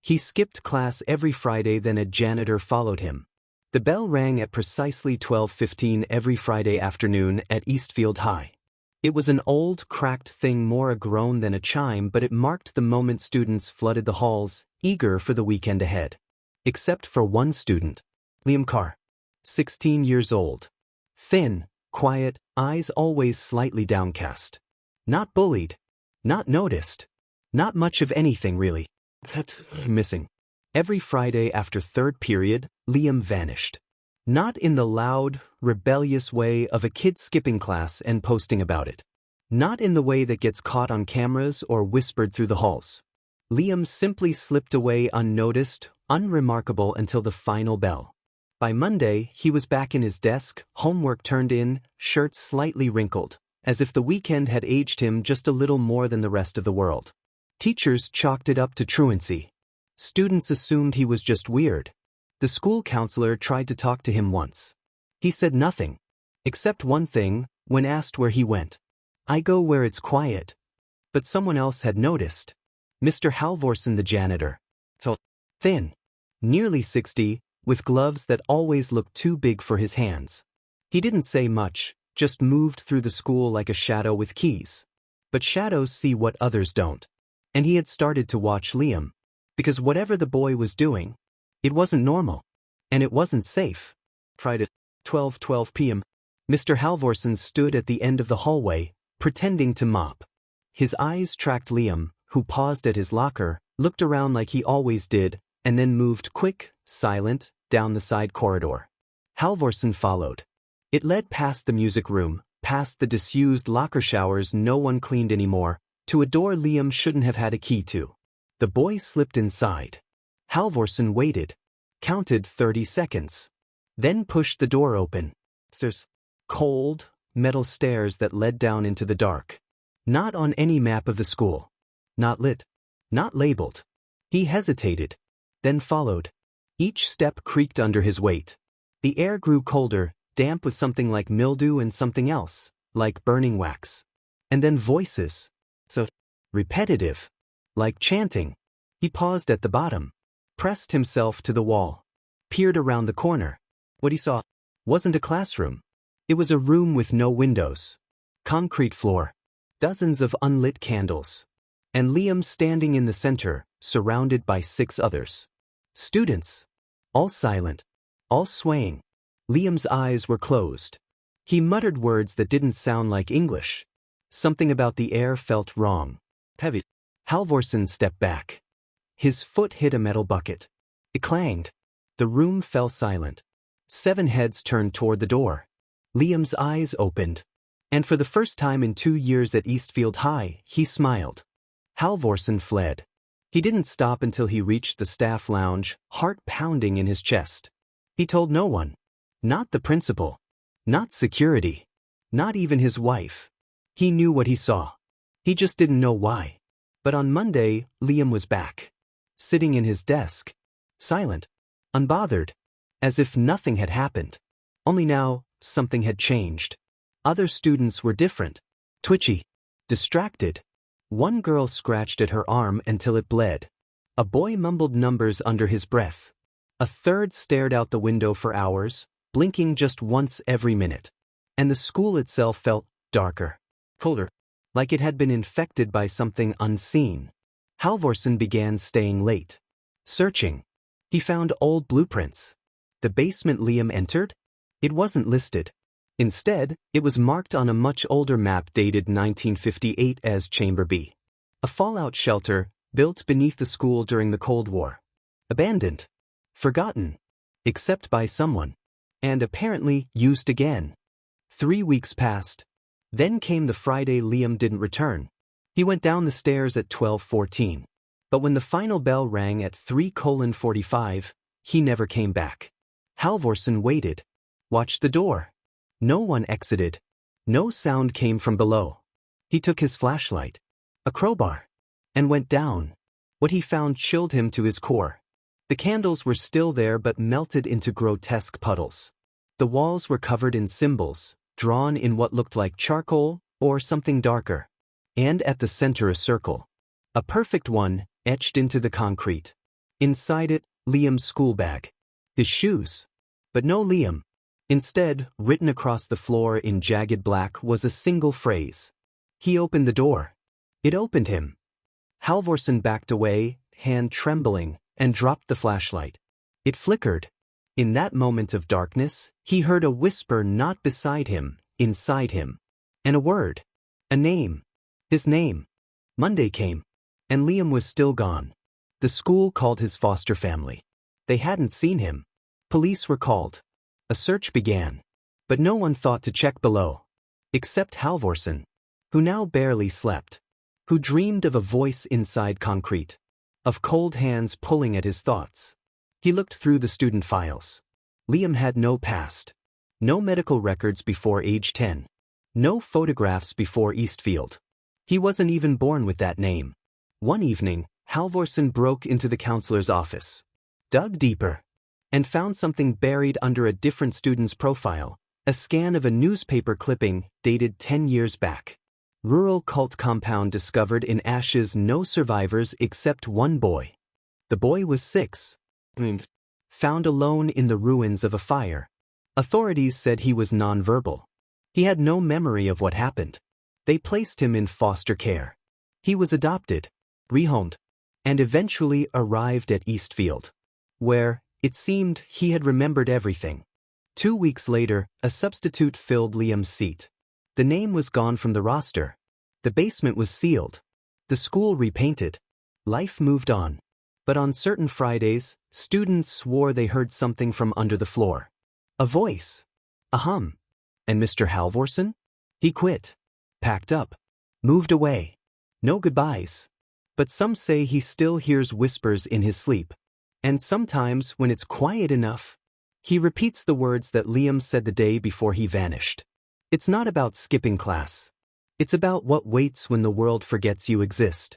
He skipped class every Friday, then a janitor followed him. The bell rang at precisely 12:15 every Friday afternoon at Eastfield High. It was an old, cracked thing, more a groan than a chime, but it marked the moment students flooded the halls, eager for the weekend ahead. Except for one student, Liam Carr. 16 years old. Thin, quiet, eyes always slightly downcast. Not bullied. Not noticed. Not much of anything, really. Missing. Every Friday after third period, Liam vanished. Not in the loud, rebellious way of a kid skipping class and posting about it. Not in the way that gets caught on cameras or whispered through the halls. Liam simply slipped away unnoticed, unremarkable until the final bell. By Monday, he was back in his desk, homework turned in, shirt slightly wrinkled, as if the weekend had aged him just a little more than the rest of the world. Teachers chalked it up to truancy. Students assumed he was just weird. The school counselor tried to talk to him once. He said nothing. Except one thing, when asked where he went. "I go where it's quiet." But someone else had noticed. Mr. Halvorsen, the janitor. Thin. Nearly 60, with gloves that always looked too big for his hands. He didn't say much, just moved through the school like a shadow with keys. But shadows see what others don't. And he had started to watch Liam. Because whatever the boy was doing, it wasn't normal. And it wasn't safe. Friday, 12:12 p.m. Mr. Halvorsen stood at the end of the hallway, pretending to mop. His eyes tracked Liam, who paused at his locker, looked around like he always did, and then moved quick, silent, down the side corridor. Halvorsen followed. It led past the music room, past the disused locker showers no one cleaned anymore, to a door Liam shouldn't have had a key to. The boy slipped inside. Halvorsen waited, counted 30 seconds, then pushed the door open. Stairs. Cold, metal stairs that led down into the dark. Not on any map of the school. Not lit. Not labeled. He hesitated, then followed. Each step creaked under his weight. The air grew colder, damp with something like mildew and something else, like burning wax. And then voices. So repetitive. Like chanting. He paused at the bottom. Pressed himself to the wall. Peered around the corner. What he saw wasn't a classroom. It was a room with no windows. Concrete floor. Dozens of unlit candles. And Liam standing in the center, surrounded by 6 others. Students. All silent. All swaying. Liam's eyes were closed. He muttered words that didn't sound like English. Something about the air felt wrong. Heavy. Halvorsen stepped back. His foot hit a metal bucket. It clanged. The room fell silent. 7 heads turned toward the door. Liam's eyes opened. And for the first time in 2 years at Eastfield High, he smiled. Halvorsen fled. He didn't stop until he reached the staff lounge, heart pounding in his chest. He told no one. Not the principal. Not security. Not even his wife. He knew what he saw. He just didn't know why. But on Monday, Liam was back. Sitting in his desk. Silent. Unbothered. As if nothing had happened. Only now, something had changed. Other students were different. Twitchy. Distracted. One girl scratched at her arm until it bled. A boy mumbled numbers under his breath. A third stared out the window for hours, blinking just once every minute. And the school itself felt darker. Colder. Like it had been infected by something unseen. Halvorsen began staying late. Searching. He found old blueprints. The basement Liam entered? It wasn't listed. Instead, it was marked on a much older map dated 1958 as Chamber B. A fallout shelter, built beneath the school during the Cold War. Abandoned. Forgotten. Except by someone. And apparently used again. 3 weeks passed. Then came the Friday Liam didn't return. He went down the stairs at 12:14. But when the final bell rang at 3:45, he never came back. Halvorsen waited. Watched the door. No one exited. No sound came from below. He took his flashlight, a crowbar, and went down. What he found chilled him to his core. The candles were still there but melted into grotesque puddles. The walls were covered in symbols, drawn in what looked like charcoal or something darker. And at the center a circle. A perfect one, etched into the concrete. Inside it, Liam's school bag. His shoes. But no Liam. Instead, written across the floor in jagged black was a single phrase. He opened the door. It opened him. Halvorsen backed away, hand trembling, and dropped the flashlight. It flickered. In that moment of darkness, he heard a whisper not beside him, inside him. And a word. A name. His name. Monday came. And Liam was still gone. The school called his foster family. They hadn't seen him. Police were called. A search began. But no one thought to check below. Except Halvorsen, who now barely slept. Who dreamed of a voice inside concrete. Of cold hands pulling at his thoughts. He looked through the student files. Liam had no past. No medical records before age 10. No photographs before Eastfield. He wasn't even born with that name. One evening, Halvorsen broke into the counselor's office. Dug deeper. And found something buried under a different student's profile. A scan of a newspaper clipping dated 10 years back. Rural cult compound discovered in ashes, no survivors except one boy. The boy was 6. Found alone in the ruins of a fire. Authorities said he was nonverbal. He had no memory of what happened. They placed him in foster care. He was adopted, rehomed, and eventually arrived at Eastfield, where, it seemed, he had remembered everything. 2 weeks later, a substitute filled Liam's seat. The name was gone from the roster. The basement was sealed. The school repainted. Life moved on. But on certain Fridays, students swore they heard something from under the floor. A voice. A hum. And Mr. Halvorsen? He quit. Packed up. Moved away. No goodbyes. But some say he still hears whispers in his sleep. And sometimes, when it's quiet enough, he repeats the words that Liam said the day before he vanished. It's not about skipping class. It's about what waits when the world forgets you exist.